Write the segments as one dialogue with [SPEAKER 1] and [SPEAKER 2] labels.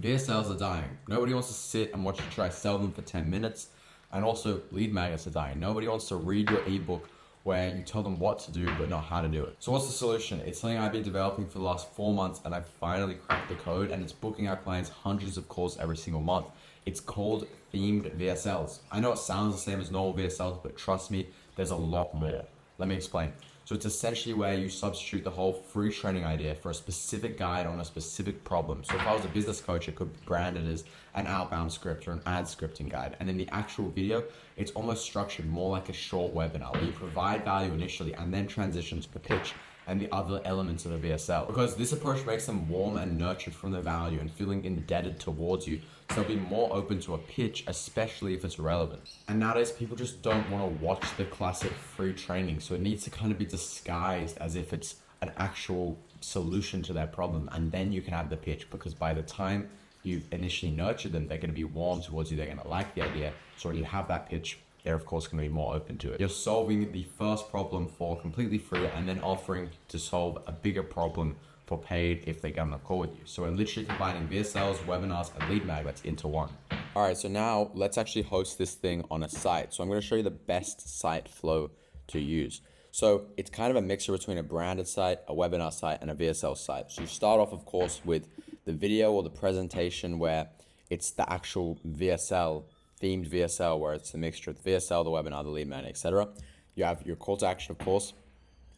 [SPEAKER 1] VSLs are dying. Nobody wants to sit and watch you try sell them for 10 minutes. And also lead magnets are dying. Nobody wants to read your ebook where you tell them what to do but not how to do it. So what's the solution? It's something I've been developing for the last 4 months, and I've finally cracked the code, and it's booking our clients hundreds of calls every single month. It's called themed VSLs. I know it sounds the same as normal VSLs, but trust me, there's a lot more. Let me explain. So it's essentially where you substitute the whole free training idea for a specific guide on a specific problem. So if I was a business coach, it could be branded as an outbound script or an ad scripting guide. And in the actual video, it's almost structured more like a short webinar where you provide value initially and then transition to the pitch and the other elements of a VSL. Because this approach makes them warm and nurtured from the value and feeling indebted towards you. So they'll be more open to a pitch, especially if it's relevant. And nowadays, people just don't want to watch the classic free training. So it needs to kind of be disguised as if it's an actual solution to their problem. And then you can have the pitch, because by the time you've initially nurtured them, they're going to be warm towards you. They're going to like the idea. So when you have that pitch, they're of course going to be more open to it. You're solving the first problem for completely free and then offering to solve a bigger problem for paid if they get on a call with you. So we're literally combining VSLs, webinars, and lead magnets into one. All right, so now let's actually host this thing on a site. So I'm going to show you the best site flow to use. So it's kind of a mixture between a branded site, a webinar site, and a VSL site. So you start off, of course, with the video or the presentation where it's the actual VSL, themed VSL, where it's a mixture of the VSL, the webinar, the lead magnet, etc. You have your call to action, of course,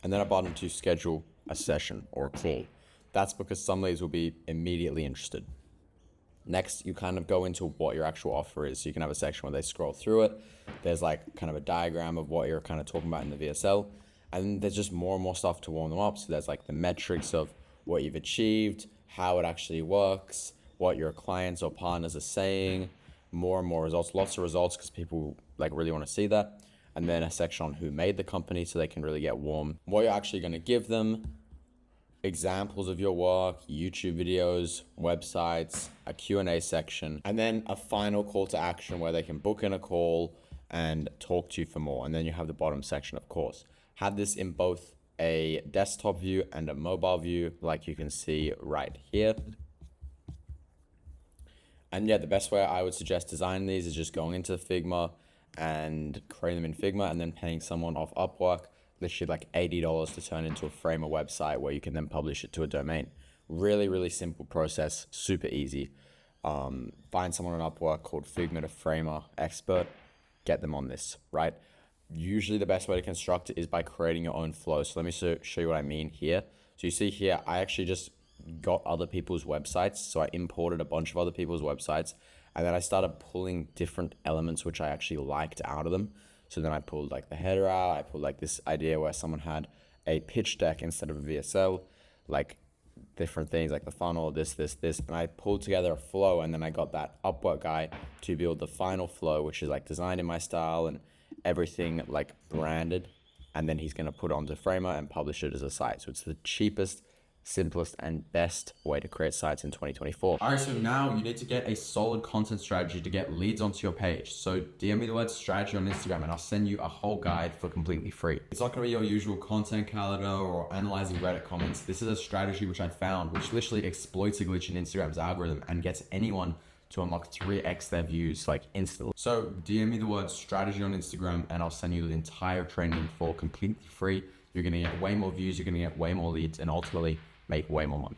[SPEAKER 1] and then a button to schedule a session or a call. That's because some leads will be immediately interested. Next, you kind of go into what your actual offer is. So you can have a section where they scroll through it. There's like kind of a diagram of what you're kind of talking about in the VSL. And there's just more and more stuff to warm them up. So there's like the metrics of what you've achieved, how it actually works, what your clients or partners are saying, more and more results, lots of results, because people like really want to see that. And then a section on who made the company so they can really get warm. What you're actually going to give them, examples of your work, YouTube videos, websites, a Q&A section, and then a final call to action where they can book in a call and talk to you for more. And then you have the bottom section, of course. Have this in both a desktop view and a mobile view, like you can see right here. And yeah, the best way I would suggest designing these is just going into Figma and creating them in Figma and then paying someone off Upwork, literally like $80 to turn into a frame, a website where you can then publish it to a domain. Really, really simple process, super easy. Find someone on Upwork called Figma to Framer expert, get them on this, right? Usually the best way to construct it is by creating your own flow. So let me show you what I mean here. So you see here, I actually just got other people's websites. So I imported a bunch of other people's websites, and then I started pulling different elements which I actually liked out of them. So then I pulled like the header out, I pulled like this idea where someone had a pitch deck instead of a VSL, like different things like the funnel, this, and I pulled together a flow, and then I got that Upwork guy to build the final flow, which is like designed in my style and everything like branded, and then he's going to put it onto Framer and publish it as a site. So it's the cheapest, simplest, and best way to create sites in 2024. All right, so now you need to get a solid content strategy to get leads onto your page. So DM me the word strategy on Instagram and I'll send you a whole guide for completely free. It's not gonna be your usual content calendar or analyzing Reddit comments. This is a strategy which I found, which literally exploits a glitch in Instagram's algorithm and gets anyone to unlock 3x their views like instantly. So DM me the word strategy on Instagram and I'll send you the entire training for completely free. You're gonna get way more views, you're gonna get way more leads, and ultimately make way more money.